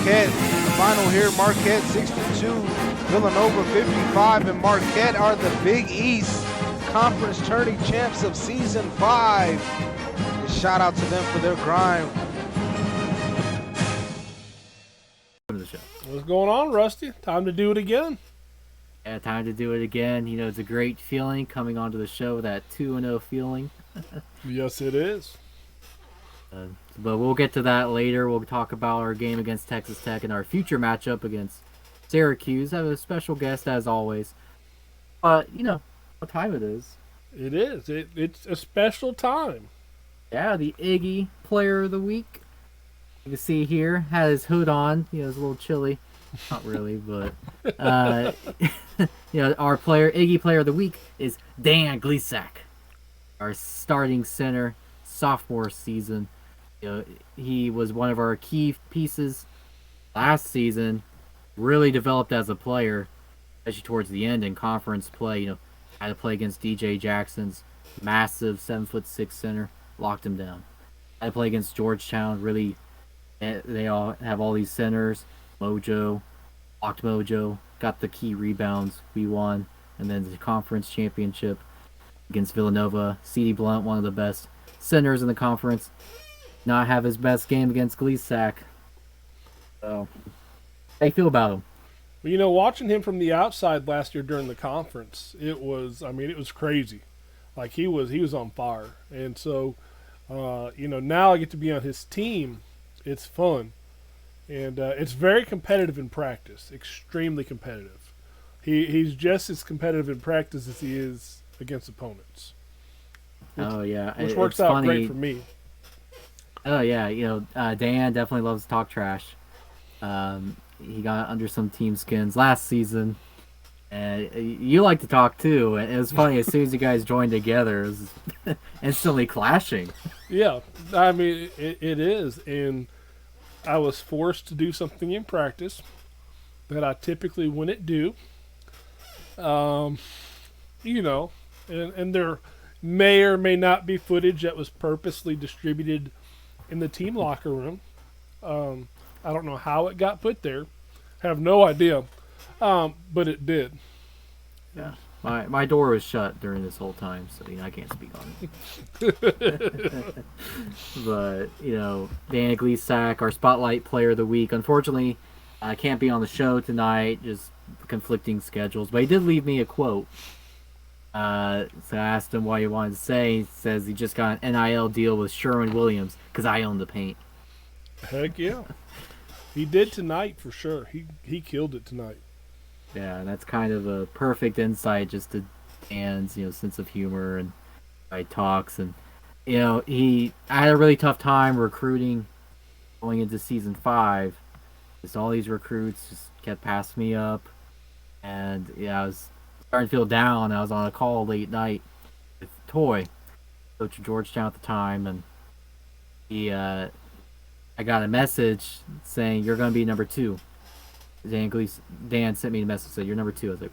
Marquette. The final here, Marquette 62, Villanova 55, and Marquette are the Big East Conference tourney champs of Season 5. And shout out to them for their grind. What's going on, Rusty? Time to do it again. Yeah, time to do it again. You know, it's a great feeling coming onto the show, that 2-0 feeling. Yes, it is. But we'll get to that later. We'll talk about our game against Texas Tech and our future matchup against Syracuse. I have a special guest, as always. But, you know, what time it is. It is. It's a special time. Yeah, the Iggy Player of the Week. You can see here, had his hood on. You know, it's a little chilly. Not really, but... you know, our Iggy Player of the Week is Dan Gleasack, our starting center, sophomore season. You know, he was one of our key pieces last season. Really developed as a player, especially towards the end in conference play. You know, had to play against DJ Jackson's massive 7'6" center, locked him down. Had to play against Georgetown. Really, they all have all these centers. Mojo, locked Mojo, got the key rebounds. We won, and then the conference championship against Villanova. C.D. Blunt, one of the best centers in the conference, not have his best game against Gleasack. So, how you feel about him? Well, you know, watching him from the outside last year during the conference, it was crazy. Like, he was on fire. And so, you know, now I get to be on his team. It's fun. And it's very competitive in practice, extremely competitive. He's just as competitive in practice as he is against opponents. Which works out funny. Great for me. Oh, yeah. You know, Dan definitely loves to talk trash. He got under some team skins last season. And you like to talk, too. And it was funny, as soon as you guys joined together, it was instantly clashing. Yeah, I mean, it is. And I was forced to do something in practice that I typically wouldn't do. You know, and there may or may not be footage that was purposely distributed in the team locker room. I don't know how it got put there. Have no idea. But it did. Yeah. My door was shut during this whole time, so you know, I can't speak on it. But, you know, Dan Gleasack, our Spotlight Player of the Week. Unfortunately, I can't be on the show tonight, just conflicting schedules. But he did leave me a quote. So I asked him what he wanted to say. He says he just got an NIL deal with Sherwin-Williams because I own the paint. Heck yeah. He did tonight for sure. He killed it tonight. Yeah, and that's kind of a perfect insight just to Dan's, you know, sense of humor and how he talks. And, you know, I had a really tough time recruiting going into Season 5. Just all these recruits just kept passing me up. And, yeah, I was starting to feel down. I was on a call late night with Toy, coach of Georgetown at the time, and I got a message saying, "You're going to be number 2. Dan sent me a message saying, "You're number 2. I was like,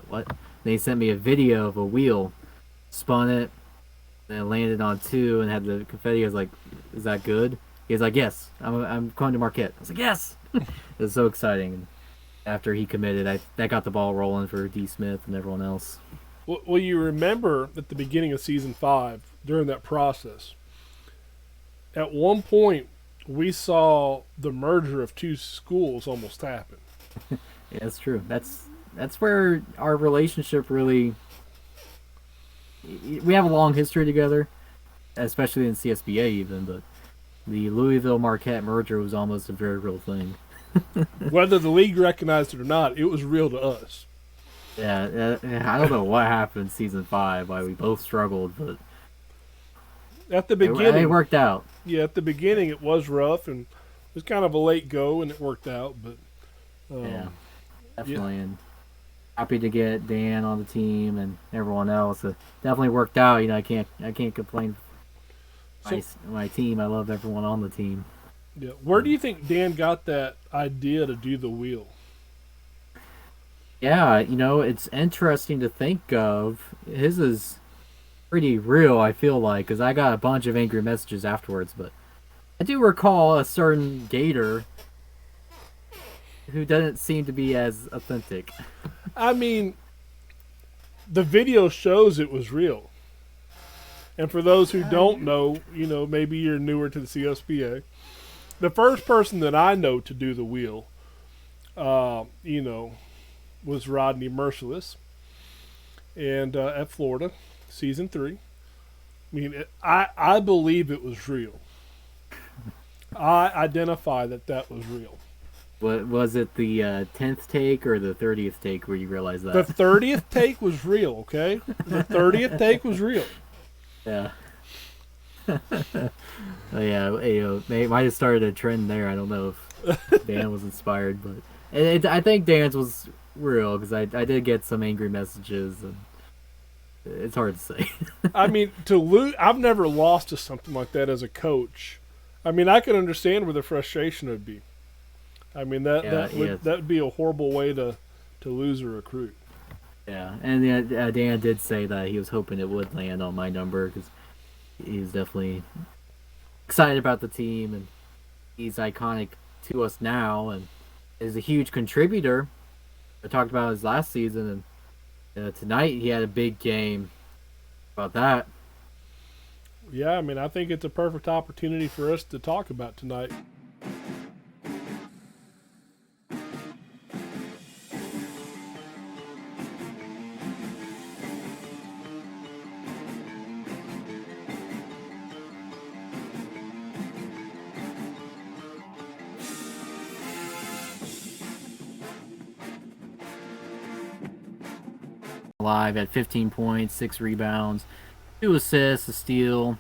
what? Then he sent me a video of a wheel, spun it, and it landed on 2 and had the confetti. I was like, "Is that good?" He was like, "Yes, I'm going to Marquette." I was like, "Yes!" It was so exciting. And after he committed, that got the ball rolling for D. Smith and everyone else. Well, you remember at the beginning of Season 5, during that process, at one point, we saw the merger of 2 schools almost happen. Yeah, that's true. That's where our relationship really... We have a long history together, especially in CSBA even, but the Louisville-Marquette merger was almost a very real thing. Whether the league recognized it or not, it was real to us. Yeah, I don't know what happened in Season 5, why we both struggled, but... At the beginning... It worked out. Yeah, at the beginning it was rough, and it was kind of a late go, and it worked out, but... yeah, definitely, and happy to get Dan on the team and everyone else. It definitely worked out. You know, I can't complain. My team, I love everyone on the team. Yeah, where do you think Dan got that idea to do the wheel? Yeah, you know, it's interesting to think of. His is pretty real, I feel like, because I got a bunch of angry messages afterwards. But I do recall a certain Gator who doesn't seem to be as authentic. I mean, the video shows it was real. And for those who don't know, maybe you're newer to the CSPA. The first person that I know to do the wheel, was Rodney Merciless, and at Florida, season 3. I mean, I believe it was real. I identify that was real. What was it, the 10th take or the 30th take where you realized that? The 30th take was real. Okay, the 30th take was real. Yeah. They might have started a trend there. I don't know if Dan was inspired, but I think Dan's was real because I did get some angry messages, and it's hard to say. I mean, to lose, I've never lost to something like that as a coach. I mean, I can understand where the frustration would be. I mean, that would be a horrible way to lose a recruit. Yeah, and Dan did say that he was hoping it would land on my number because he's definitely excited about the team, and he's iconic to us now, and is a huge contributor. I talked about his last season, and tonight he had a big game about that. Yeah, I mean, I think it's a perfect opportunity for us to talk about tonight. Live at 15 points, 6 rebounds, 2 assists, a steal.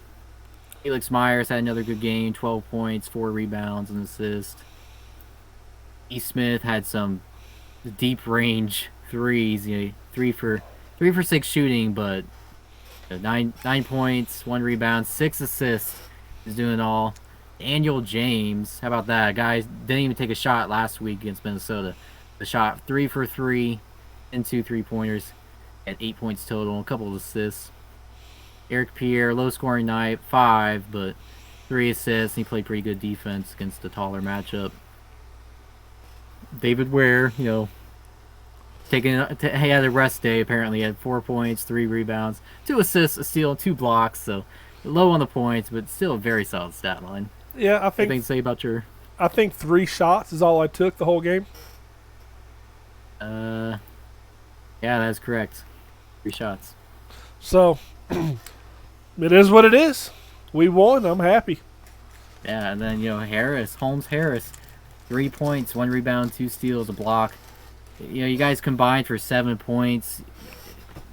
Felix Myers had another good game, 12 points, 4 rebounds, and an assist. E. Smith had some deep range threes, 3 for 6 shooting, but 9 points, 1 rebound, 6 assists. He's doing it all. Daniel James, how about that? Guy didn't even take a shot last week against Minnesota. The shot 3 for 3 and 2 3-pointers. At 8 points total, a couple of assists. Eric Pierre, low scoring night, 5, but 3 assists. He played pretty good defense against the taller matchup. David Ware, he had a rest day apparently. He had 4 points, 3 rebounds, 2 assists, a steal, and 2 blocks. So low on the points, but still a very solid stat line. Yeah, I think. Anything to say about your? I think 3 shots is all I took the whole game. Yeah, that's correct. 3 shots. So, it is what it is. We won. I'm happy. Yeah, and then, Holmes Harris, 3 points, 1 rebound, 2 steals, a block. You guys combined for 7 points.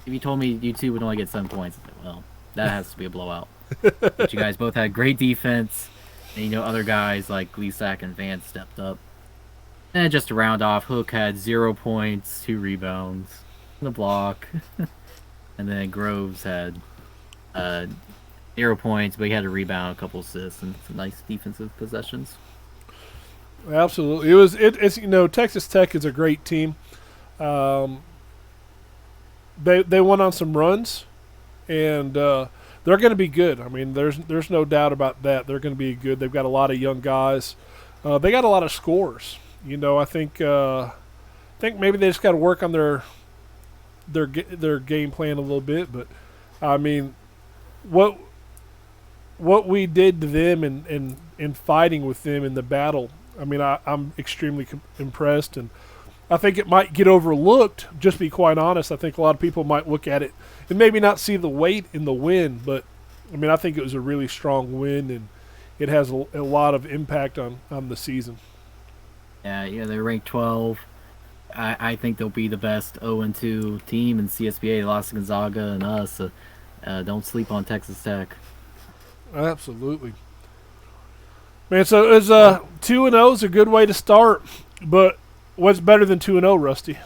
If you told me you two would only get 7 points, I'd say, well, that has to be a blowout. But you guys both had great defense, and other guys like Gleasack and Vance stepped up. And just to round off, Hook had 0 points, 2 rebounds, and a block. And then Groves had 0 points, but he had a rebound, a couple assists, and some nice defensive possessions. Absolutely, it's Texas Tech is a great team. They went on some runs, and they're going to be good. I mean, there's no doubt about that. They're going to be good. They've got a lot of young guys. They got a lot of scores. I think maybe they just got to work on their game plan a little bit, but I mean, what we did to them in fighting with them in the battle, I mean, I'm extremely impressed, and I think it might get overlooked. Just to be quite honest, I think a lot of people might look at it and maybe not see the weight in the win, but I mean, I think it was a really strong win, and it has a lot of impact on the season. Yeah, they're ranked 12. I think they'll be the best 0-2 team in CSBA. They lost to Gonzaga and us. So, don't sleep on Texas Tech. Absolutely. Man, so is 2-0 is a good way to start, but what's better than 2-0, Rusty?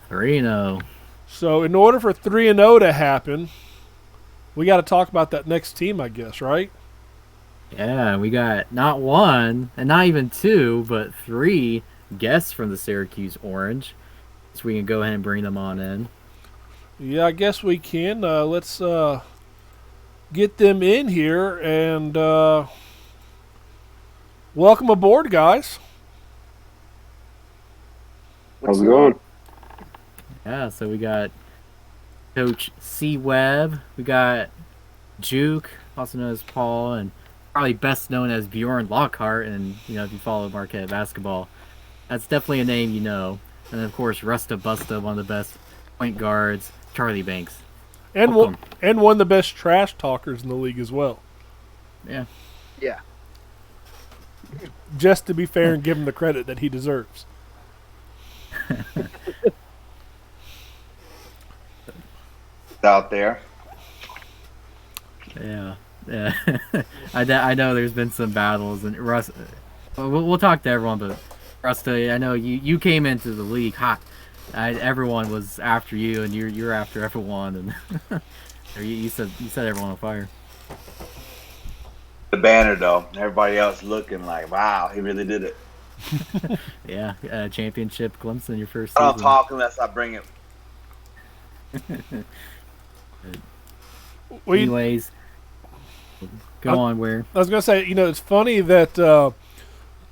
3-0. So in order for 3-0 to happen, we got to talk about that next team, I guess, right? Yeah, we got not 1 and not even 2, but 3 guests from the Syracuse Orange, so we can go ahead and bring them on in. Yeah, I guess we can. Let's get them in here and welcome aboard, guys. How's it going? Yeah, so we got Coach C. Webb. We got Juke, also known as Paul, and probably best known as Bjorn Lockhart. And if you follow Marquette basketball, that's definitely a name you know. And of course, Rusta Busta, one of the best point guards, Charlie Banks. And Welcome. one of the best trash talkers in the league as well. Yeah. Yeah. Just to be fair and give him the credit that he deserves. Out there. Yeah. I know there's been some battles, and Russ. We'll talk to everyone, but Rusta, I know you came into the league hot. Everyone was after you, and you're after everyone, and you set everyone on fire. The banner, though. Everybody else looking like, wow, he really did it. Yeah, championship glimpse in your first I season. don't talk unless I bring it. Anyways, go on, Ware. I was going to say, it's funny that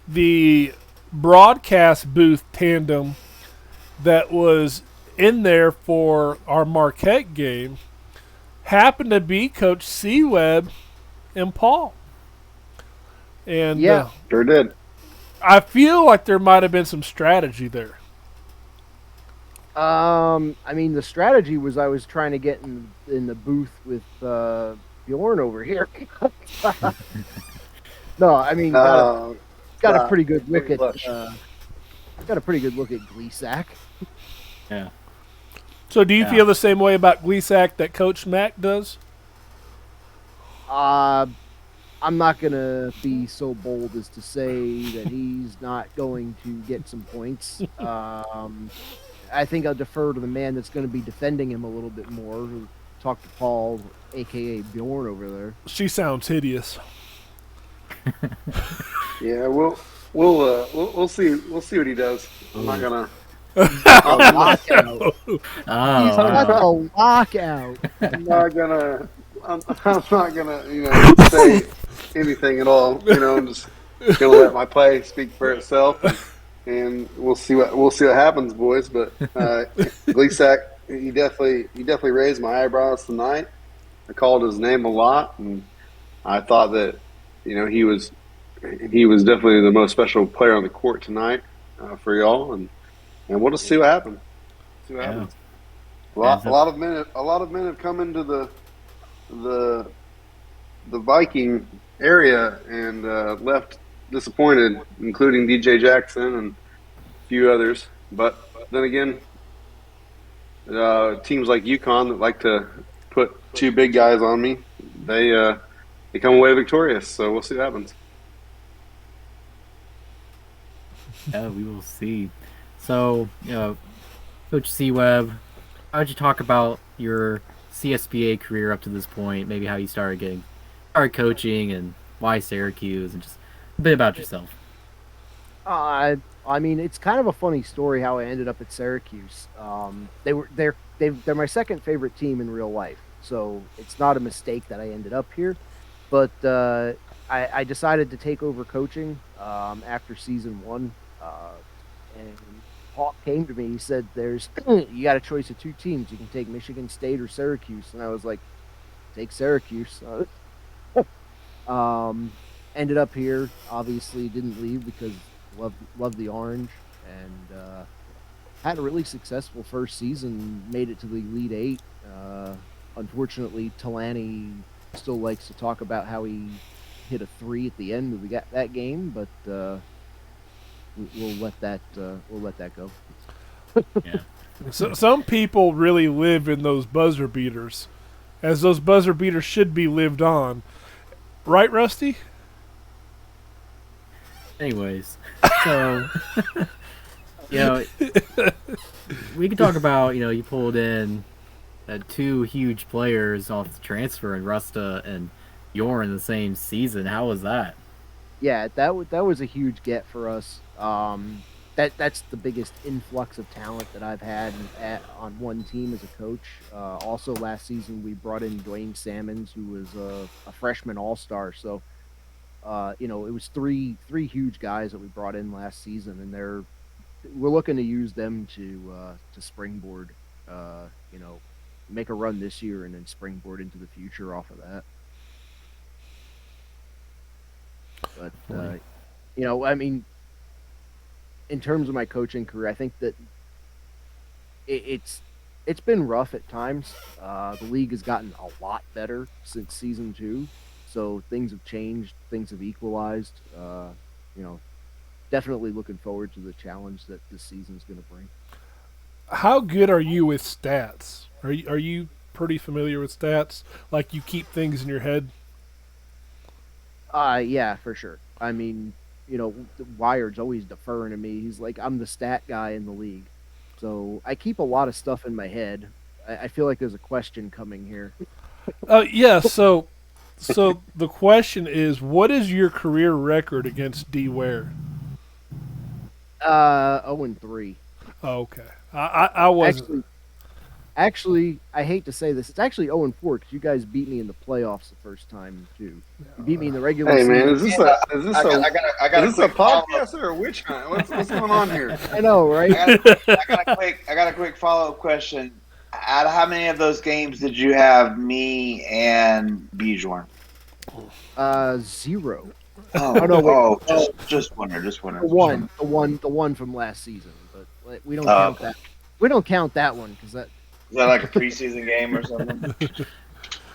the broadcast booth tandem that was in there for our Marquette game happened to be Coach C. Webb and Paul. And Yeah. Sure did. I feel like there might have been some strategy there. I mean, the strategy was I was trying to get in the booth with Bjorn over here. No, I mean, got a pretty good look at Gleesack. Yeah. So do you feel the same way about Gleesack that Coach Mack does? I'm not gonna be so bold as to say that he's not going to get some points. I think I'll defer to the man that's going to be defending him a little bit more. Talk to Paul, aka Bjorn, over there. She sounds hideous. Yeah, we'll see what he does. I'm not gonna. Lockout. He's got a lockout. I'm not gonna say anything at all. I'm just gonna let my play speak for itself, and we'll see what happens, boys. But Gleesack, he definitely raised my eyebrows tonight. I called his name a lot, and I thought that he was definitely the most special player on the court tonight for y'all, and we'll just see what happens. A lot of men have come into the Viking area and left disappointed, including DJ Jackson and a few others. But then again, teams like UConn that like to put two big guys on me, they come away victorious. So we'll see what happens. Yeah, we will see. So, Coach C. Webb, how would you talk about your CSBA career up to this point? Maybe how you started coaching and why Syracuse, and just a bit about yourself. I mean, it's kind of a funny story how I ended up at Syracuse. They're my second favorite team in real life, so it's not a mistake that I ended up here. But I decided to take over coaching after season one, and Hawk came to me. He said, you got a choice of two teams. You can take Michigan State or Syracuse. And I was like, take Syracuse. Ended up here. Obviously didn't leave because loved the orange, and had a really successful first season. Made it to the Elite Eight. Unfortunately, Talani still likes to talk about how he hit a 3 at the end of that game, but we'll let that go. Yeah. So, some people really live in those buzzer beaters, as those buzzer beaters should be lived on. Right, Rusty? Anyways, so we can talk about you pulled in two huge players off the transfer, and Rusta and Bjorn in the same season. How was that? Yeah, that was a huge get for us. That's the biggest influx of talent that I've had on one team as a coach. Also, last season we brought in Dwayne Salmons, who was a freshman all-star. So, it was three huge guys that we brought in last season, and they're we're looking to use them to springboard, you know, make a run this year and then springboard into the future off of that. But you know, I mean, in terms of my coaching career, I think that it's been rough at times. The league has gotten a lot better since season 2, so things have changed, things have equalized. You know, definitely looking forward to the challenge that this season's going to bring. How good are you with stats? Are you pretty familiar with stats? Like you keep things in your head? Yeah, for sure. I mean, you know, Wired's always deferring to me. He's like, I'm the stat guy in the league. So I keep a lot of stuff in my head. I feel like there's a question coming here. Yeah, so the question is, what is your career record against D Ware? 0-3. Oh, okay. I wasn't. Actually, I hate to say this. It's actually 0-4 because you guys beat me in the playoffs the first time too. You beat me in the regular Hey season. man, is this a I got is this a podcast or a witch hunt? What's going on here? I know, right? I got a quick follow-up question. Out of how many of those games did you have me and Bjorn? 0. Oh, no, wait. Just wonder. The one from last season, but we don't count that. We don't count that one because that. Is that like a preseason game or something?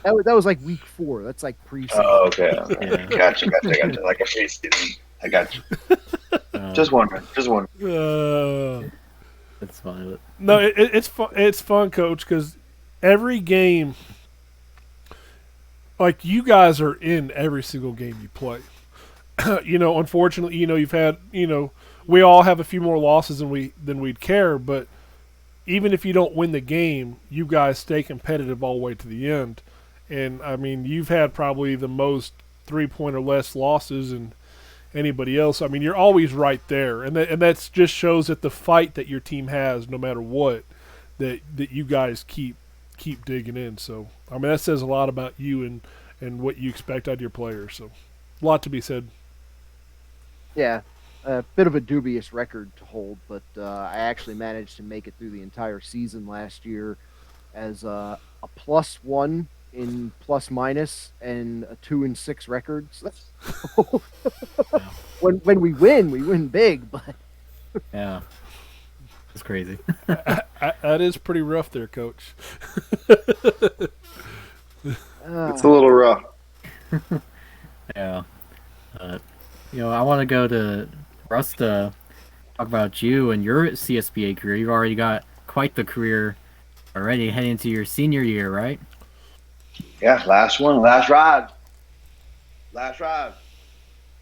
That was like week 4. That's like preseason. Oh, okay. Yeah. Gotcha. Like a preseason. I got you. Just wondering. That's fine. No, it's fun. It's fun, Coach, because every game, like you guys are in every single game you play. You know, unfortunately, you know you've had, you know, we all have a few more losses than we'd care, but even if you don't win the game, you guys stay competitive all the way to the end. And I mean, you've had probably the most 3-point or less losses than anybody else. I mean, you're always right there, and that's just shows that the fight that your team has, no matter what, that you guys keep digging in. So I mean, that says a lot about you and what you expect out of your players. So a lot to be said. Yeah, a bit of a dubious record to hold, but I actually managed to make it through the entire season last year as a +1 in plus minus and a 2-6 records. When we win big, but Yeah. It's crazy. That is pretty rough there, Coach. It's a little rough. Yeah. You know, I want to go to Russ to talk about you and your CSBA career. You've already got quite the career already heading into your senior year, right? Yeah, last ride.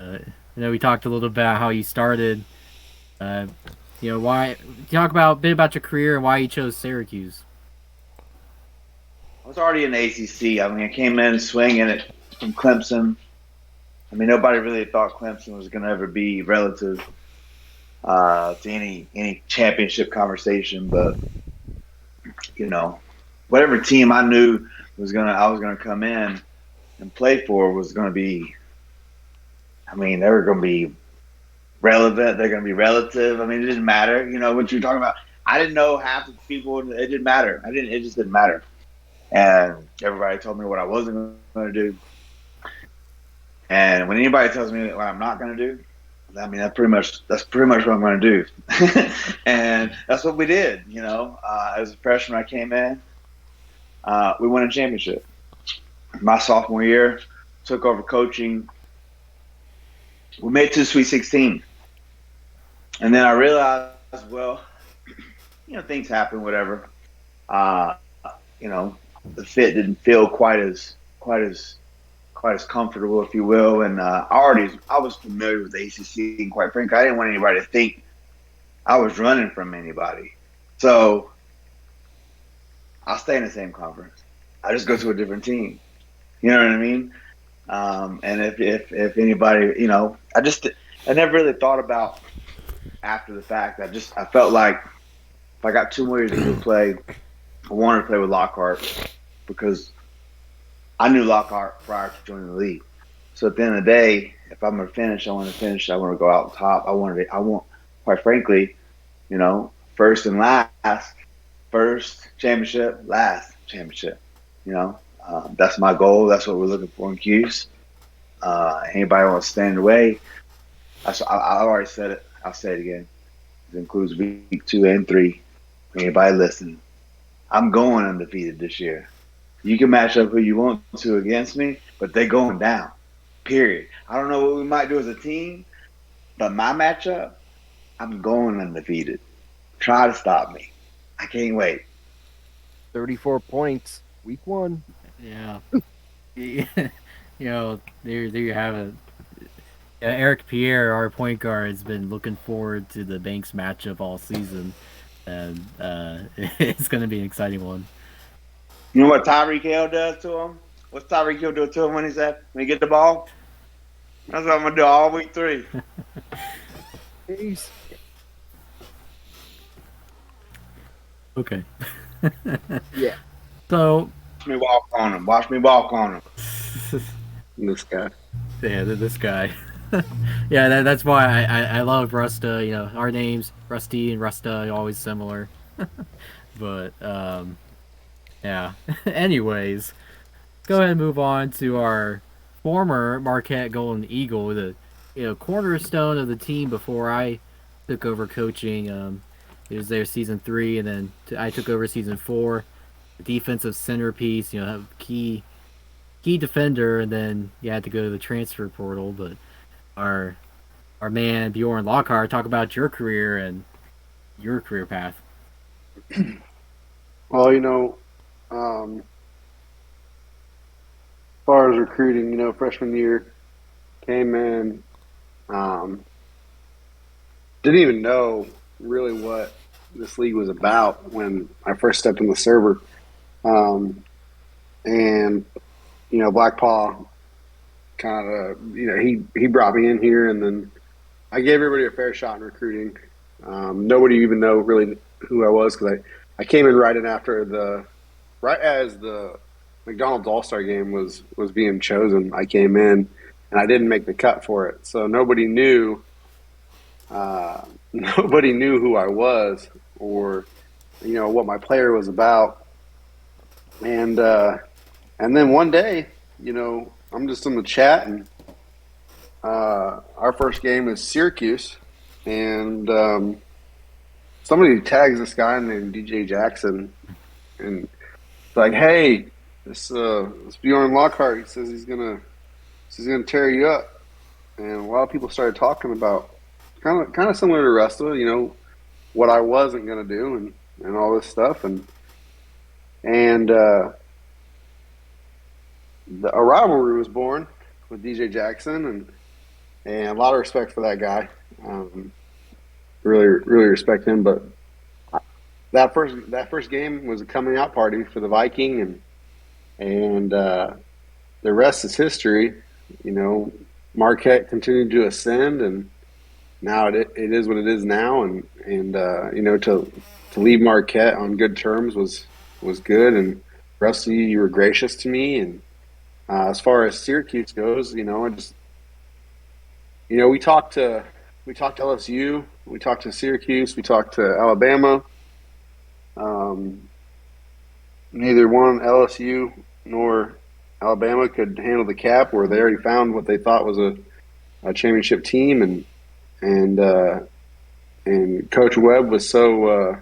You know, we talked a little bit about how you started. You know, why? Talk about a bit about your career and why you chose Syracuse. I was already in the ACC. I mean, I came in swinging it from Clemson. I mean, nobody really thought Clemson was going to ever be relative to any championship conversation. But you know, whatever team I knew I was gonna come in and play for was going to be. I mean, they were going to be relevant. They're going to be relative. I mean, it didn't matter. You know what you're talking about. I didn't know half the people. It didn't matter. It just didn't matter. And everybody told me what I wasn't going to do. And when anybody tells me what I'm not going to do, I mean that's pretty much what I'm going to do. And that's what we did. You know, as a freshman, I came in. We won a championship. My sophomore year, took over coaching. We made it to the Sweet 16. And then I realized, well, you know, things happen, whatever. You know, the fit didn't feel quite as comfortable, if you will. And I was familiar with the ACC, and quite frankly, I didn't want anybody to think I was running from anybody. So I'll stay in the same conference. I just go to a different team. You know what I mean? And if anybody, you know, I never really thought about after the fact. I felt like if I got 2 more years to play, I wanted to play with Lockhart because I knew Lockhart prior to joining the league. So at the end of the day, if I'm going to finish, I want to finish. I want to go out on top. Quite frankly, First and last, first championship, last championship. That's my goal. That's what we're looking for in Cuse. Anybody want to stand in the way? I already said it. I'll say it again. It includes week 2 and 3. Anybody listen? I'm going undefeated this year. You can match up who you want to against me, but they're going down. Period. I don't know what we might do as a team, but my matchup, I'm going undefeated. Try to stop me. I can't wait. 34 points, week 1. Yeah. There you have it. Eric Pierre, our point guard, has been looking forward to the Banks matchup all season, and it's going to be an exciting one. You know what Tyreek Hill does to him? What's Tyreek Hill do to him when he get the ball? That's what I'm gonna do all week 3. Peace. Okay. Yeah. So. Watch me walk on him. This guy. Yeah, this guy. Yeah, that's why I love Rusta. Our names, Rusty and Rusta, are always similar. But, yeah. Anyways, let's go ahead and move on to our former Marquette Golden Eagle, the cornerstone of the team before I took over coaching. It was there season 3, and then I took over season 4. The defensive centerpiece, key defender, and then you had to go to the transfer portal. But our man Bjorn Lockhart, talk about your career and your career path. Well, as far as recruiting, freshman year, came in, didn't even know really what this league was about when I first stepped in the server. And Black Paw kind of, he brought me in here, and then I gave everybody a fair shot in recruiting. Nobody even know really who I was, because I came in right as the McDonald's All-Star game was being chosen. I came in, and I didn't make the cut for it, so nobody knew who I was or what my player was about. And then one day, I'm just in the chat, and our first game is Syracuse, and somebody tags this guy named DJ Jackson, and it's like, hey, this Bjorn Lockhart, he says he's gonna tear you up. And a lot of people started talking about kind of similar to Resta, what I wasn't gonna do and all this stuff, and a rivalry was born with DJ Jackson, and a lot of respect for that guy. Really, really respect him. But that first game was a coming out party for the Viking, and the rest is history. Marquette continued to ascend, and now it is what it is now. And to leave Marquette on good terms was good. And Rusty, you were gracious to me. And as far as Syracuse goes, we talked to LSU, we talked to Syracuse, we talked to Alabama. Neither one, LSU nor Alabama, could handle the cap, where they already found what they thought was a championship team, and Coach Webb was so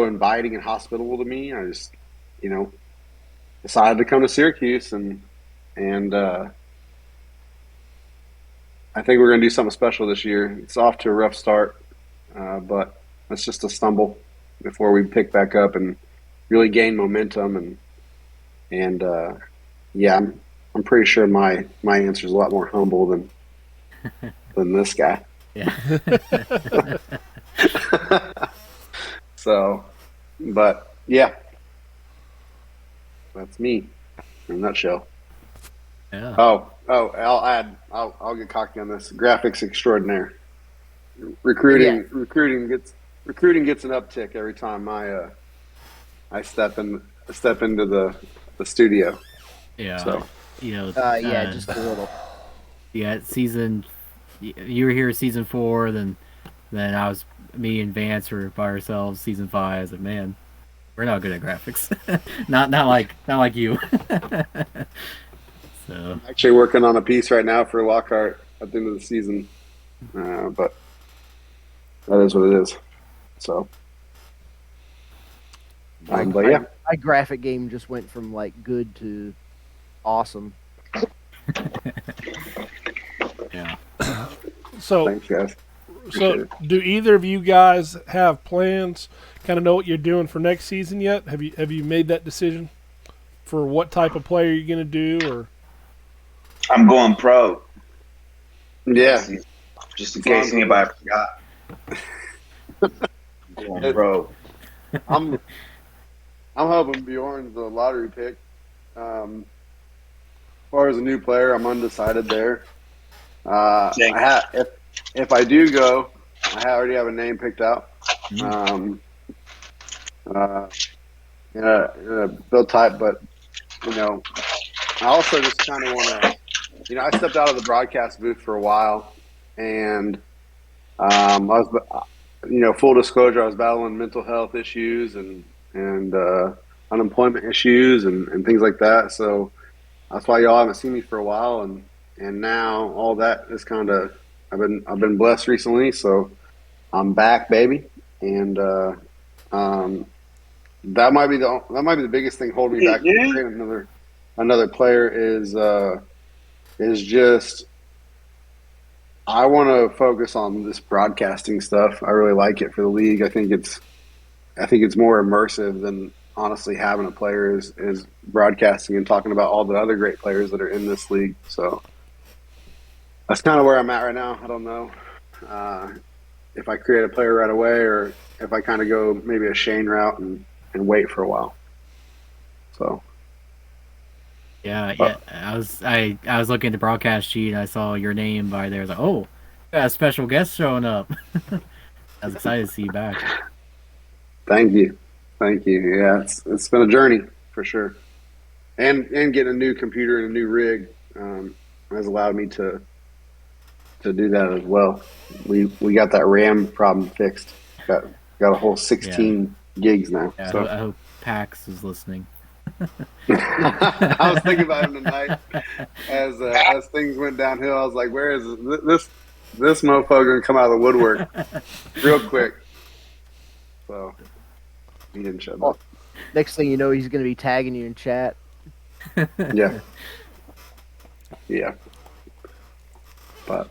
inviting and hospitable to me. I just decided to come to Syracuse, and I think we're going to do something special this year. It's off to a rough start, but it's just a stumble before we pick back up and really gain momentum. And I'm pretty sure my answer is a lot more humble than this guy. Yeah. So, but yeah, that's me in a nutshell. Yeah. Oh, I'll get cocky on this. Graphics extraordinaire. Recruiting gets an uptick every time I step into the studio. Yeah. So Just a little. Yeah, you were here season 4, then Then me and Vance were by ourselves, season 5. I was like, man, we're not good at graphics. not like you. So I'm actually working on a piece right now for Lockhart at the end of the season, but that is what it is. So, but yeah, my graphic game just went from like good to awesome. yeah. So, thanks guys. so do either of you guys have plans? Kind of know what you're doing for next season yet? Have you made that decision for what type of player you're going to do? Or I'm going pro. Yeah, Just in case anybody forgot. I'm going pro. I'm hoping Bjorn's the lottery pick. As far as a new player, I'm undecided there. If I do go, I already have a name picked out. In a build type, but I also just kind of want to. I stepped out of the broadcast booth for a while, and I was, full disclosure, I was battling mental health issues and unemployment issues and things like that. So that's why y'all haven't seen me for a while, and now all that is kind of I've been blessed recently, so I'm back, baby, and that might be the biggest thing holding me back. Another player is just I want to focus on this broadcasting stuff. I really like it for the league. I think it's more immersive than honestly having a player is broadcasting and talking about all the other great players that are in this league. So that's kind of where I'm at right now. I don't know if I create a player right away or if I kind of go maybe a Shane route and wait for a while. So. Yeah. I was looking at the broadcast sheet and I saw your name by there. I was like, oh, got a special guest showing up. I was excited to see you back. Thank you. Yeah, it's been a journey for sure, and getting a new computer and a new rig has allowed me to do that as well. We got that RAM problem fixed. Got a whole 16 gigs now. Yeah, so. I hope PAX is listening. I was thinking about him tonight as things went downhill. I was like, where is this mofo gonna come out of the woodwork real quick? So he didn't show up. Next thing you know, he's going to be tagging you in chat. Yeah. But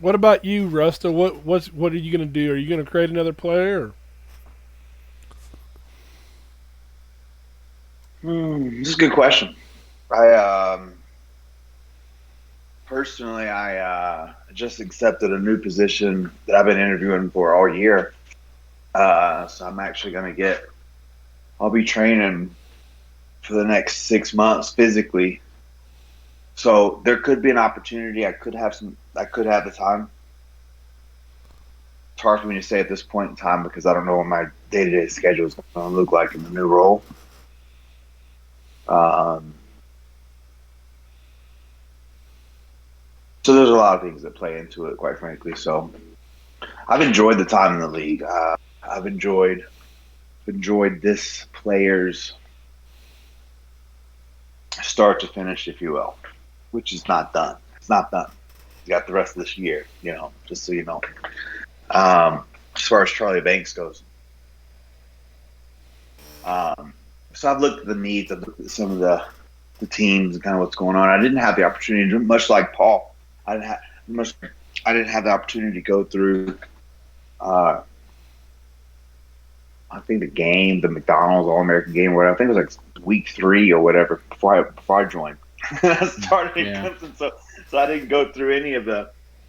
what about you, Rusta? What are you going to do? Are you going to create another player? This is a good question. I personally, just accepted a new position that I've been interviewing for all year. So I'm actually going to I'll be training for the next 6 months physically. So there could be an opportunity. I could have the time. It's hard for me to say at this point in time because I don't know what my day-to-day schedule is going to look like in the new role. So there's a lot of things that play into it, quite frankly. So I've enjoyed the time in the league. I've enjoyed this player's start to finish, if you will, which is not done. It's not done. You got the rest of this year, just so you know. As far as Charlie Banks goes. So I've looked at the needs, I've looked at some of the teams and kind of what's going on. I didn't have the opportunity, much like Paul, I didn't have the opportunity to go through I think the McDonald's All-American game, where I think it was like week 3 or whatever before I joined. I started in Clemson, so I didn't go through any of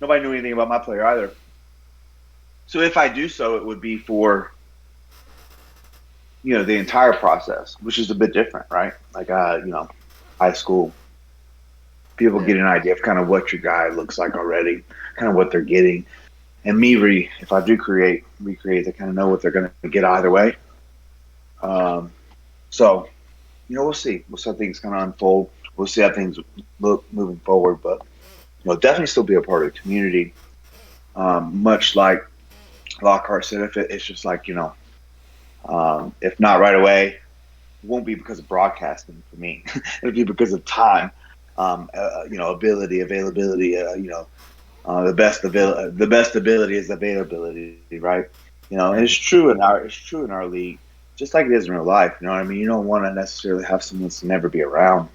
nobody knew anything about my player either. So if I do so, it would be for the entire process, which is a bit different, right? Like high school, people get an idea of kind of what your guy looks like already, kind of what they're getting. And me, if I do recreate, they kind of know what they're going to get either way. So, we'll see. We'll see how things kind of unfold. We'll see how things look moving forward. But, definitely still be a part of the community. much like Lockhart said, if it's just like, if not right away, it won't be because of broadcasting for me. It'll be because of time, ability, availability. The best ability is availability, right? And it's true in our league, just like it is in real life. You know what I mean? You don't want to necessarily have someone that's never be around.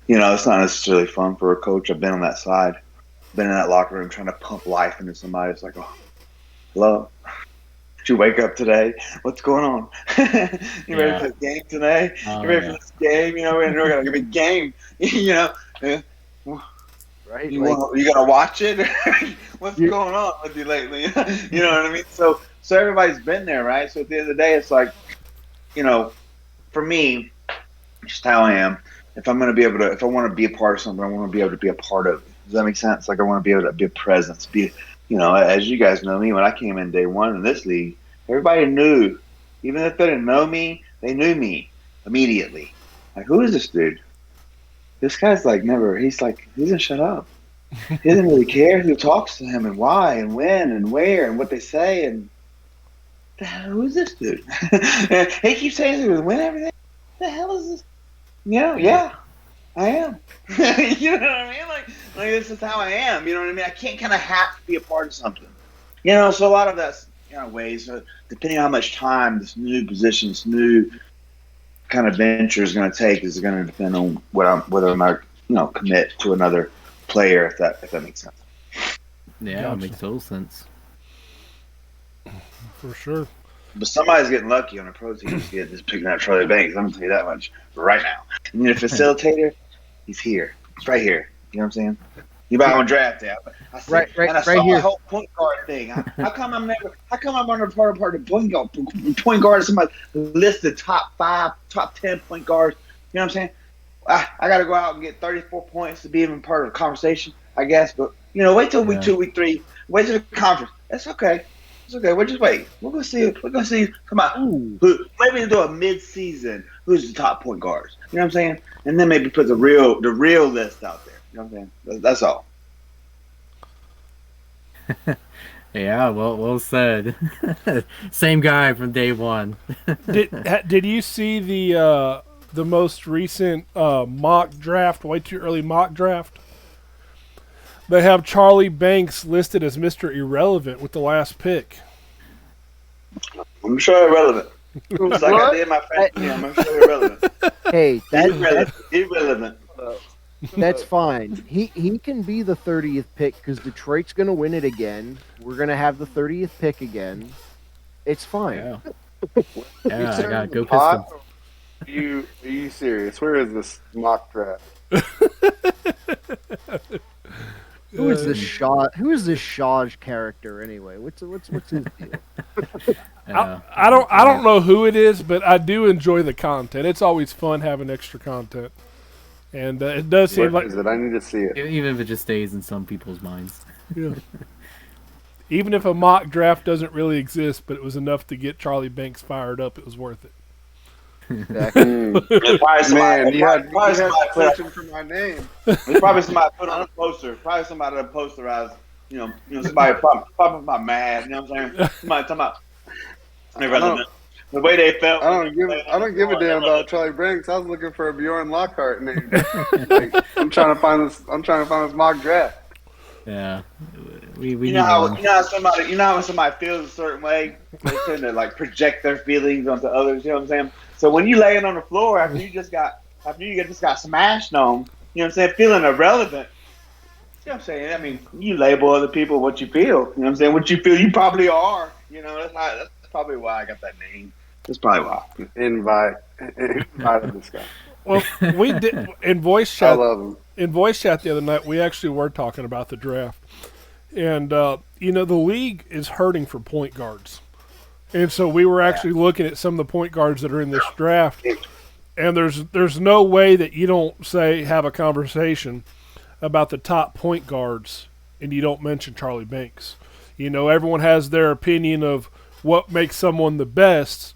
It's not necessarily fun for a coach. I've been on that side, been in that locker room trying to pump life into somebody. It's like, oh, hello. Did you wake up today? What's going on? You ready for this game today? You ready for this game? We're gonna give a game. Right? You gotta watch it. What's going on with you lately? You know what I mean? So everybody's been there, right? So at the end of the day, it's like, for me, just how I am. If I want to be a part of something, I want to be able to be a part of it. Does that make sense? Like I want to be able to be a presence. As you guys know me, when I came in day one in this league, everybody knew. Even if they didn't know me, they knew me immediately. Like, who is this dude? This guy's like never. He doesn't shut up. He doesn't really care who talks to him and why and when and where and what they say and who is this dude? He keeps saying he was win everything. What the hell is this? Yeah, I am. You know what I mean? Like this is how I am. You know what I mean? I can't kind of have to be a part of something. So a lot of that's ways. Depending on how much time this new position, this new kind of venture is going to take, is going to depend on whether I'm commit to another player, if that makes sense. Yeah, Gotcha. It makes total sense. For sure. But somebody's getting lucky on a pro team to get this picking up Charlie Banks. I'm going to tell you that much right now. And the facilitator, he's here. He's right here. You know what I'm saying? You buy on draft day. I saw here. the whole point guard thing. How come I'm on a part of point guard? Somebody list the top 5, top 10 point guards. You know what I'm saying? I got to go out and get 34 points to be even part of the conversation, I guess. But wait till week 2, week 3. Wait till the conference. That's okay. It's okay. We'll just wait. We're gonna see. Come on. Maybe do a mid-season. Who's the top point guards? You know what I'm saying? And then maybe put the real list out there. You know what I'm saying? That's all. Yeah, well said. Same guy from day one. Did you see the most recent mock draft? Way too early mock draft. They have Charlie Banks listed as Mr. Irrelevant with the last pick. I'm sure irrelevant. It's like I did my fantasy. I'm sure irrelevant. Hey, Irrelevant. That's fine. He can be the 30th pick because Detroit's going to win it again. We're going to have the 30th pick again. It's fine. Yeah, I gotta go Pot? Pistons. Are you serious? Where is this mock draft? Who is this Shaj character anyway? What's his deal? I don't know who it is, but I do enjoy the content. It's always fun having extra content, and it does seem Where like is it? I need to see it. Even if it just stays in some people's minds. yeah. Even if a mock draft doesn't really exist, but it was enough to get Charlie Banks fired up, it was worth it. Man, you had searching for my name. There's probably somebody put on a poster. Probably somebody that posterized. Somebody probably my mad. You know what I'm saying? Somebody talking about irrelevant. The way they felt. I don't give a damn about Charlie Banks. I was looking for a Bjorn Lockhart name. I'm trying to find this mock draft. Yeah, we you know how somebody feels a certain way, they tend to like project their feelings onto others. You know what I'm saying? So when you laying on the floor after you just got smashed on, you know what I'm saying, feeling irrelevant. You know what I'm saying? I mean, you label other people what you feel. You know what I'm saying? What you feel, you probably are. That's probably why I got that name. That's probably why. Invite this guy. Well, we did in voice chat. I love him. In voice chat the other night, we actually were talking about the draft, and the league is hurting for point guards, and so we were actually looking at some of the point guards that are in this draft, and there's no way that you don't have a conversation about the top point guards and you don't mention Charlie Banks. Everyone has their opinion of what makes someone the best,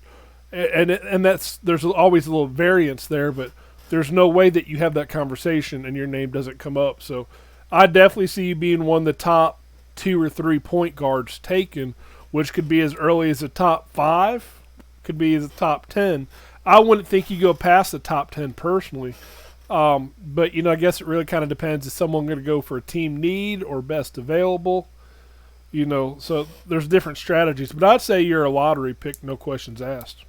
and there's always a little variance there, but there's no way that you have that conversation and your name doesn't come up. So I definitely see you being one of the top 2 or 3 point guards taken, which could be as early as the top 5, could be as the top 10. I wouldn't think you go past the top 10 personally. But, I guess it really kind of depends. Is someone going to go for a team need or best available? So there's different strategies. But I'd say you're a lottery pick, no questions asked.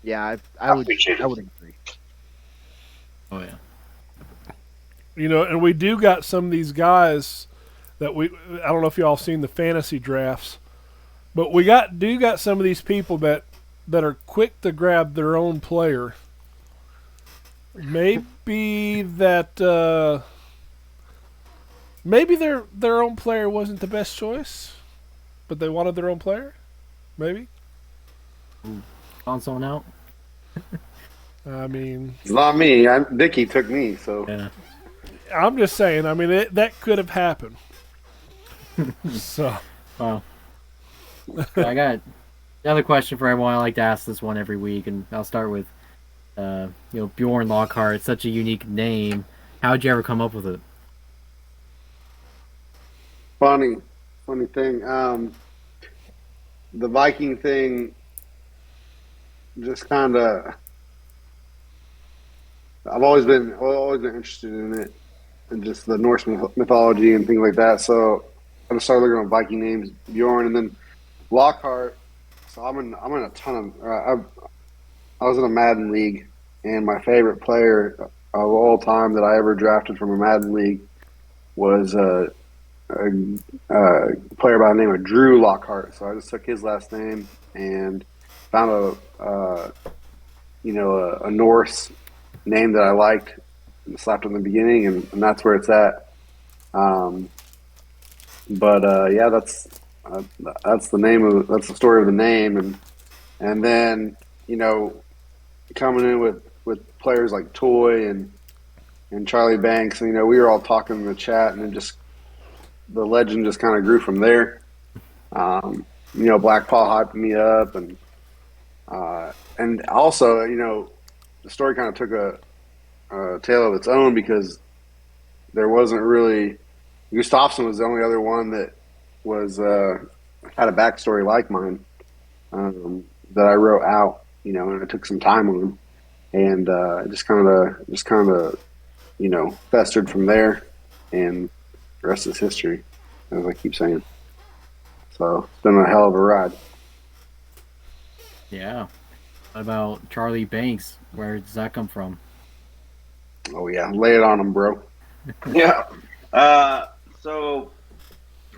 Yeah, I would agree. Oh, yeah. And we do got some of these guys that I don't know if y'all seen the fantasy drafts, but we got some of these people that are quick to grab their own player. Maybe that maybe their own player wasn't the best choice, but they wanted their own player. Maybe. On someone out. I mean, It's not me. Dickie took me, so. Yeah. I'm just saying. I mean, that could have happened. So. Well, I got another question for everyone. I like to ask this one every week, and I'll start with, Bjorn Lockhart. It's such a unique name. How'd you ever come up with it? Funny thing. The Viking thing just kind of. I've always been interested in it, and just the Norse mythology and things like that. So I just started looking at Viking names, Bjorn, and then Lockhart. So I'm in a ton of. I was in a Madden league, and my favorite player of all time that I ever drafted from a Madden league was a player by the name of Drew Lockhart. So I just took his last name and found a Norse name that I liked and slapped in the beginning, and that's where it's at. Yeah, that's the story of the name, and then coming in with players like Toy and Charlie Banks, and we were all talking in the chat, and then just the legend just kind of grew from there. Black Paul hyped me up, and also the story kind of took a tale of its own, because there wasn't really. Gustafsson was the only other one that was had a backstory like mine that I wrote out, and it took some time on, and it just kind of festered from there, and the rest is history, as I keep saying. So it's been a hell of a ride. Yeah. What about Charlie Banks? Where does that come from? Oh yeah, lay it on him, bro. Yeah. So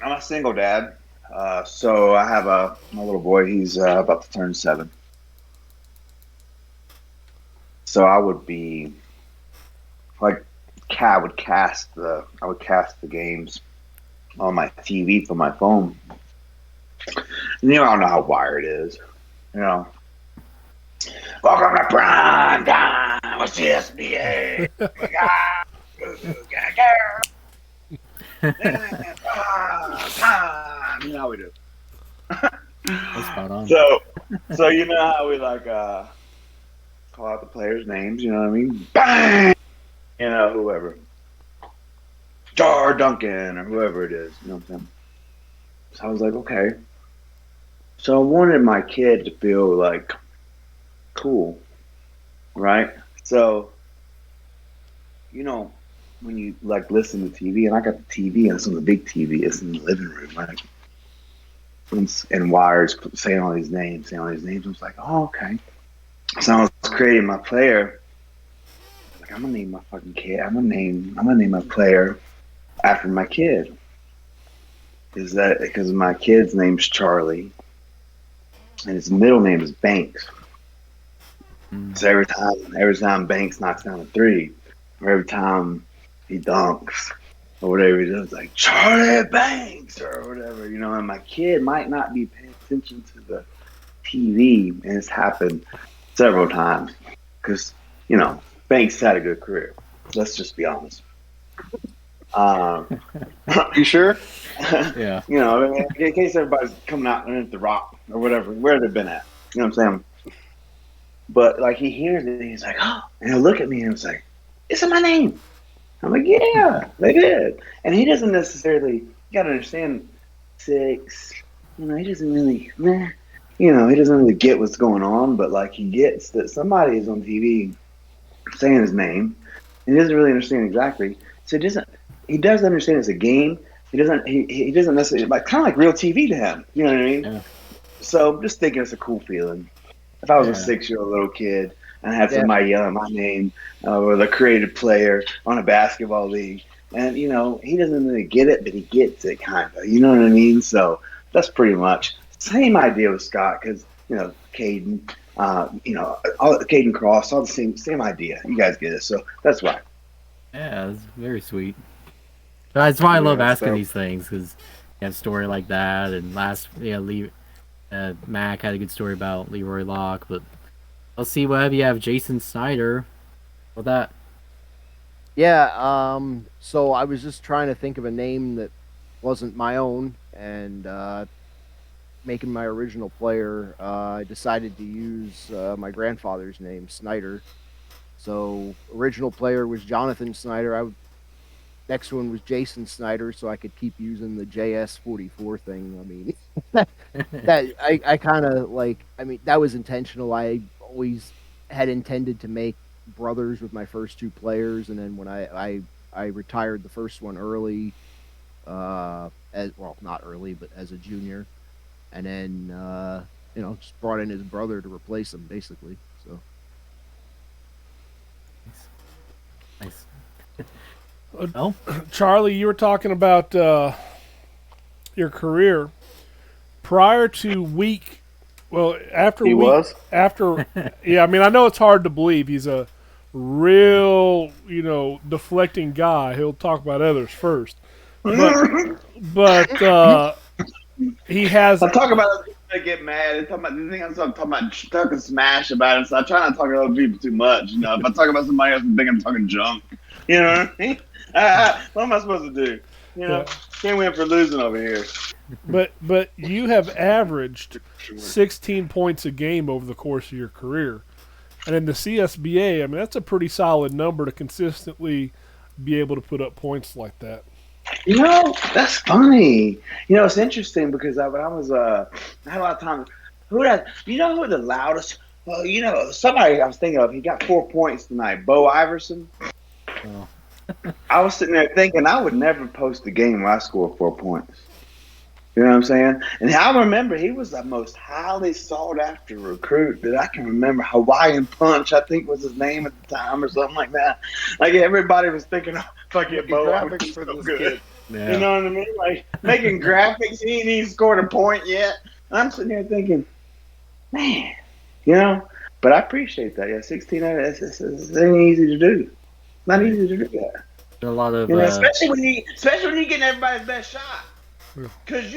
I'm a single dad. So I have my little boy. He's about to turn 7. So I would be like, I would cast the games on my TV from my phone. And I don't know how wired it is. Welcome to prime time. What's the SBA? We got time. How we do. That's spot on. So you know how we call out the players' names. You know what I mean? Bang. Whoever. Jar Duncan or whoever it is. You know what I'm saying? So I was like, okay. So I wanted my kid to feel cool, right? So, when you listen to TV, and I got the TV, and it's on the big TV, it's in the living room, right? And Wires saying all these names. I was like, oh, okay. So I was creating my player. I'm gonna name my fucking kid. I'm gonna name my player after my kid. Is that because my kid's name's Charlie, and his middle name is Banks. So every time Banks knocks down a 3, or every time he dunks, or whatever he does, like Charlie Banks or whatever, and my kid might not be paying attention to the TV, and it's happened several times because Banks had a good career. Let's just be honest. You sure? Yeah. In case everybody's coming out and at the Rock or whatever, where they've been at. You know what I'm saying? But he hears it and he's like, oh, and he'll look at me and he's like, it's in my name. I'm like, yeah, they did. And he doesn't necessarily, you got to understand, 6, he doesn't really, he doesn't really get what's going on, but like he gets that somebody is on TV saying his name, and he doesn't really understand exactly. So he does understand it's a game. He doesn't necessarily, like, kind of like real TV to him. You know what I mean? Yeah. So I'm just thinking it's a cool feeling. If I was a Yeah. 6-year-old little kid and I had somebody yelling my name or the creative player on a basketball league, and he doesn't really get it, but he gets it kind of. You know what I mean? So that's pretty much same idea with Scott, because Caden, Caden Cross, all the same idea. You guys get it, so that's why. Yeah, it's very sweet. That's why I love Yeah, asking so- these things, because you have a story like that, and Mac had a good story about Leroy Locke, but let's see what you have Jason Snyder. With that, Yeah, so I was just trying to think of a name that wasn't my own, and making my original player, I decided to use my grandfather's name, Snyder. So original player was Jonathan Snyder. Next one was Jason Snyder, so I could keep using the JS44 thing. I mean, that I kind of like. I mean, that was intentional. I always had intended to make brothers with my first 2 players, and then when I retired the first one early, not early, but as a junior, and then just brought in his brother to replace him, basically. So nice. Well, Charlie, you were talking about your career prior to after He week was? after. Yeah, I mean, I know it's hard to believe he's a real deflecting guy. He'll talk about others first, but he has. I'm talking about I get mad. I'm talking about talking smash about it. So I try not to talk about other people too much. If I talk about somebody else, I think I'm talking junk. You know what I mean? What am I supposed to do? Can't win for losing over here. But you have averaged 16 points a game over the course of your career, and in the CSBA, I mean that's a pretty solid number to consistently be able to put up points like that. That's funny. It's interesting because when I was I had a lot of time. Who the loudest? Well, somebody I was thinking of. He got 4 points tonight. Bo Iverson. Oh. I was sitting there thinking I would never post a game where I scored 4 points. You know what I'm saying? And I remember he was the most highly sought after recruit that I can remember. Hawaiian Punch, I think was his name at the time, or something like that. Like everybody was thinking, if I get Bo, graphics for this good. Yeah. You know what I mean? Like making graphics, he ain't even scored a point yet. And I'm sitting there thinking, man, But I appreciate that. Yeah, 16, it ain't easy to do. Not easy to do that. A lot of especially when you getting everybody's best shot. Because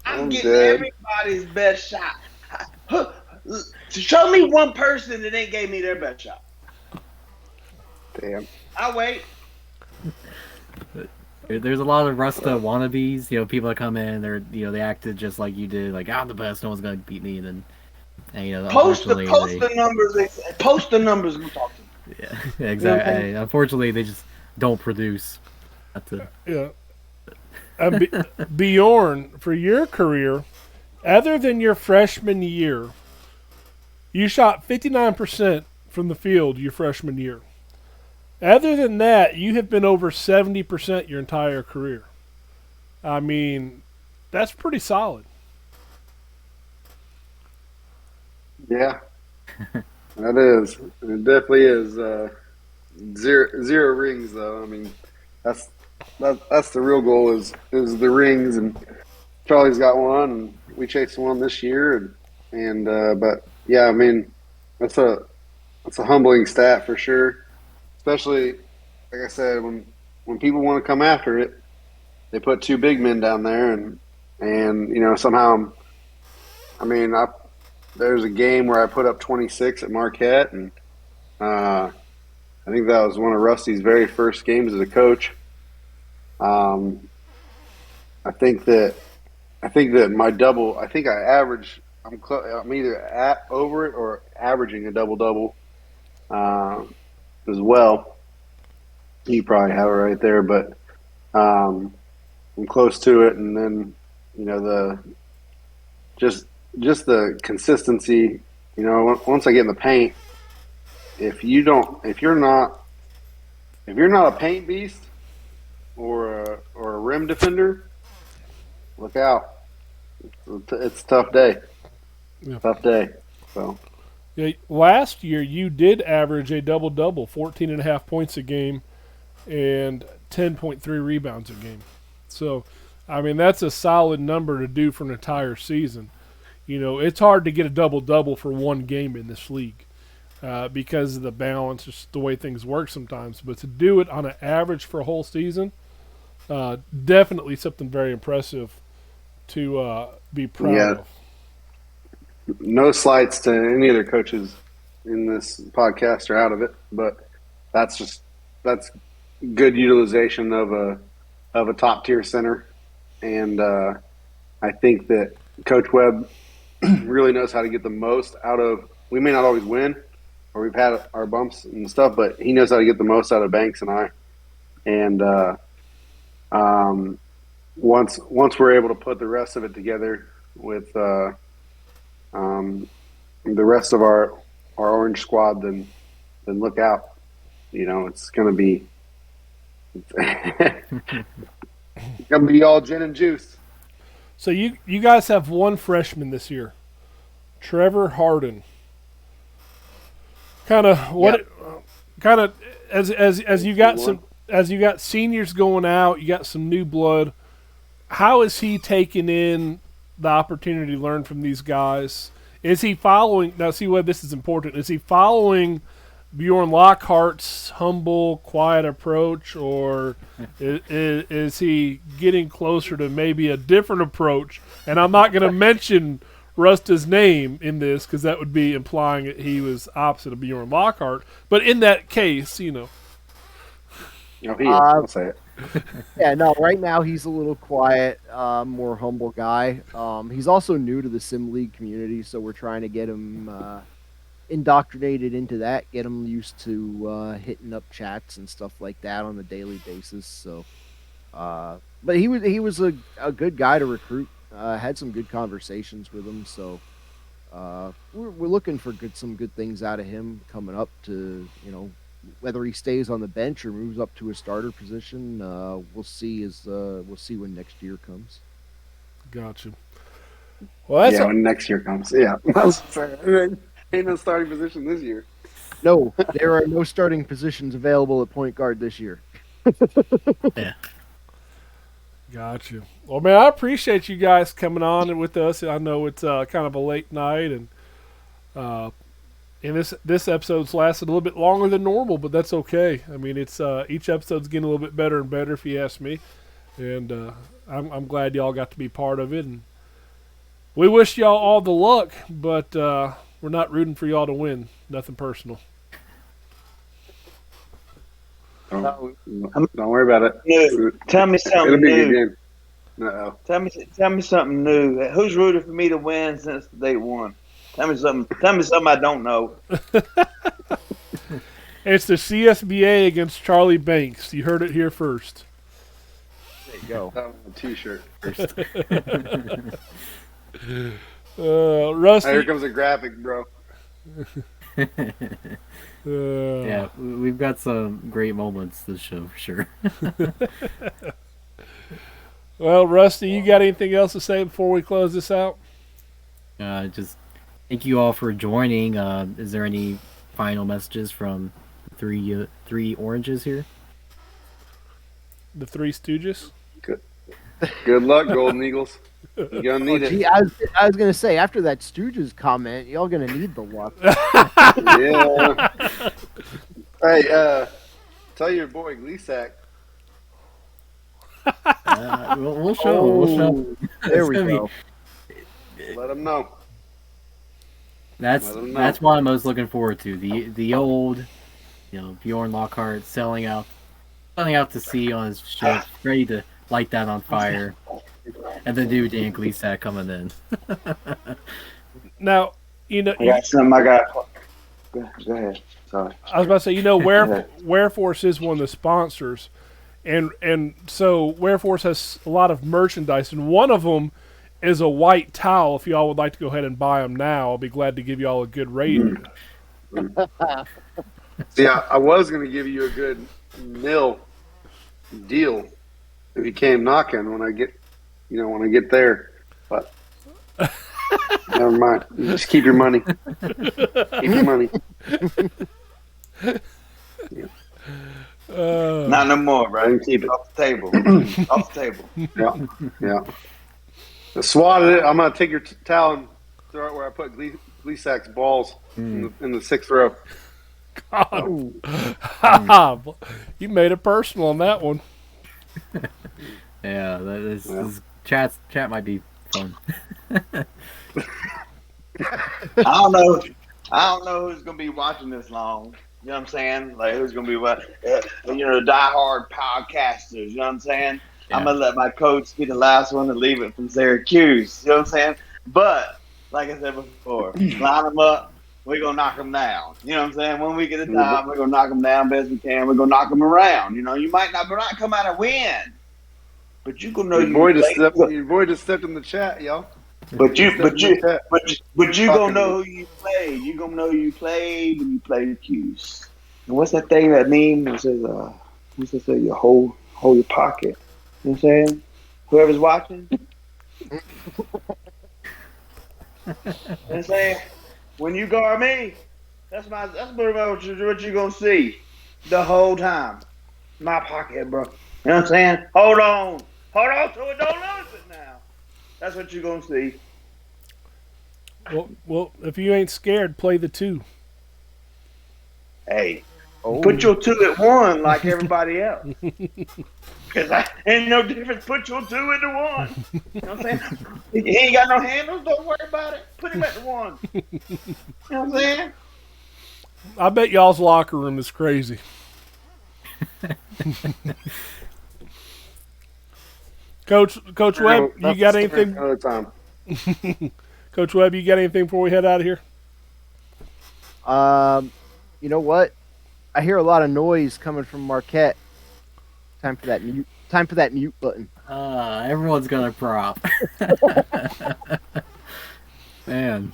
I'm getting everybody's best shot. Show me one person that ain't gave me their best shot. Damn. I'll wait. There's a lot of Rusta wannabes. People that come in, they acted just like you did, like I'm the best, no one's gonna beat me. And then, post the numbers. Post the numbers. We'll talk to them. Yeah, exactly. Okay. Unfortunately, they just don't produce. Yeah. Bjorn, for your career, other than your freshman year, you shot 59% from the field your freshman year. Other than that, you have been over 70% your entire career. I mean, that's pretty solid. Yeah, that is. It definitely is. Zero rings, though. I mean, that's the real goal is the rings, and Charlie's got one, and we chased one this year, and but yeah, I mean, that's a humbling stat for sure. Especially, like I said, when people want to come after it, they put 2 big men down there, and somehow, I mean, there's a game where I put up 26 at Marquette, and I think that was one of Rusty's very first games as a coach. I think that my double. I think I average. I'm either over it or averaging a double-double as well. You probably have it right there, but I'm close to it. And then, just the consistency. Once I get in the paint, if you're not a paint beast or a rim defender, look out. It's a tough day. Yeah. Tough day. So. Yeah, last year you did average a double-double, 14.5 points a game and 10.3 rebounds a game. So, I mean, that's a solid number to do for an entire season. It's hard to get a double-double for one game in this league because of the balance, just the way things work sometimes. But to do it on an average for a whole season, definitely something very impressive to be proud of. No slights to any other coaches in this podcast are out of it, but that's good utilization of a top tier center, and I think that Coach Webb really knows how to get the most out of. We may not always win, or we've had our bumps and stuff, but he knows how to get the most out of Banks and I. And once we're able to put the rest of it together with the rest of our orange squad, then look out. It's gonna be all gin and juice. So you guys have one freshman this year, Trevor Harden. As you got seniors going out, you got some new blood. How is he taking in the opportunity to learn from these guys? Is he following? Now, see why this is important. Is he following Bjorn Lockhart's humble, quiet approach, or is he getting closer to maybe a different approach? And I'm not going to mention Rusta's name in this because that would be implying that he was opposite of Bjorn Lockhart. But in that case, he is. I'll say it. Yeah, no, right now he's a little quiet, more humble guy. He's also new to the Sim League community, so we're trying to get him indoctrinated into that, get him used to hitting up chats and stuff like that on a daily basis. So, but he was a good guy to recruit. Had some good conversations with him, so we're looking for some good things out of him coming up to, whether he stays on the bench or moves up to a starter position, we'll see when next year comes. Gotcha. Well, that's when next year comes. Yeah, ain't no starting position this year. No, there are no starting positions available at point guard this year. Yeah. Gotcha. Well, man, I appreciate you guys coming on with us. I know it's kind of a late night, and this episode's lasted a little bit longer than normal, but that's okay. I mean, it's each episode's getting a little bit better and better, if you ask me. And I'm glad y'all got to be part of it. And we wish y'all all the luck, but we're not rooting for y'all to win. Nothing personal. Don't worry about it. New. Tell me something It'll be a new. good game. Uh-oh. Tell me something new. Who's rooted for me to win since day one? Tell me something I don't know. It's the CSBA against Charlie Banks. You heard it here first. There you go. That was a T-shirt. Rusty. Here comes a graphic, bro. Yeah, we've got some great moments this show for sure. Well, Rusty, you got anything else to say before we close this out? Just thank you all for joining. Is there any final messages from three oranges here? The Three Stooges? Good luck, Golden Eagles. You're gonna need it. Gee, I was gonna say, after that Stooges comment, y'all gonna need the luck. Yeah. Hey, tell your boy Gleesack. We'll show. We'll show. There we go. Let him know. That's what I'm most looking forward to. The old, Bjorn Lockhart selling out to sea on his ship, ready to light that on fire, and the new Dan Gleesack coming in. Now, I got Go ahead. Sorry. I was about to say, Wareforce is one of the sponsors, and so Wareforce has a lot of merchandise, and one of them is a white towel. If y'all would like to go ahead and buy them now, I'll be glad to give y'all a good rating. Yeah, I was going to give you a good nil deal if you came knocking when I get there, but never mind. Just keep your money. Keep your money. Yeah. Not no more, bro. Keep it Off the table. Off the table. Yeah. I swatted it. I'm going to take your towel and throw it where I put Gleesak's balls in the 6th row. God. You made it personal on that one. Yeah, this chat might be fun. I don't know who's gonna be watching this long. You know what I'm saying? Like who's gonna be the diehard podcasters. You know what I'm saying? Yeah. I'm gonna let my coach be the last one to leave it from Syracuse. You know what I'm saying? But like I said before, line them up. We're going to knock them down. You know what I'm saying? When we get a time, we're going to knock them down best we can. We're going to knock them around. You know, you might not come out and win. But you're going to know your boy just stepped in the chat, y'all. But you going to know who you played. You're going to know who you played when you played the Cuse. And what's that thing, that meme that says, you hold your pocket. You know what I'm saying? Whoever's watching. You know what I'm saying? When you guard me, that's pretty much what you're gonna see the whole time. My pocket, bro. You know what I'm saying? Hold on to it. Don't lose it now. That's what you're gonna see. Well, if you ain't scared, play the 2. Hey, put your 2 at 1 like everybody else. Because ain't no difference. Put your 2 into 1. You know what I'm saying? He ain't got no handles. Don't worry about it. Put him at the 1. You know what I'm saying? I bet y'all's locker room is crazy. Coach Webb, you got anything? Coach Webb, you got anything before we head out of here? You know what? I hear a lot of noise coming from Marquette. Time for that mute button. Everyone's gonna prop. Man.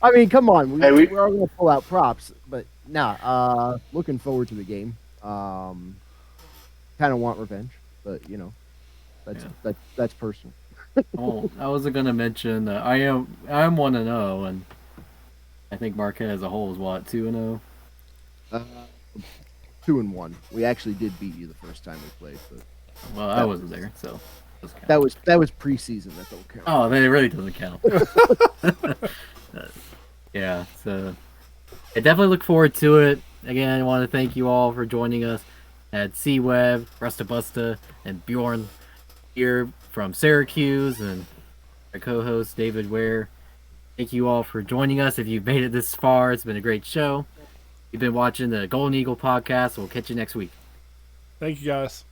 I mean, come on. We're all gonna pull out props, but looking forward to the game. Kind of want revenge, but that's personal. Oh, I wasn't gonna mention I am 1-0, and I think Marquette as a whole is what, 2-0. 2-1. We actually did beat you the first time we played, but I wasn't there, so that was preseason. That don't count. Oh, then it really doesn't count. Yeah, so I definitely look forward to it. Again, I want to thank you all for joining us at C-Web, Rusta and Bjorn here from Syracuse, and our co-host David Ware. Thank you all for joining us. If you've made it this far, it's been a great show. You've been watching the Golden Eagle podcast. We'll catch you next week. Thank you, guys.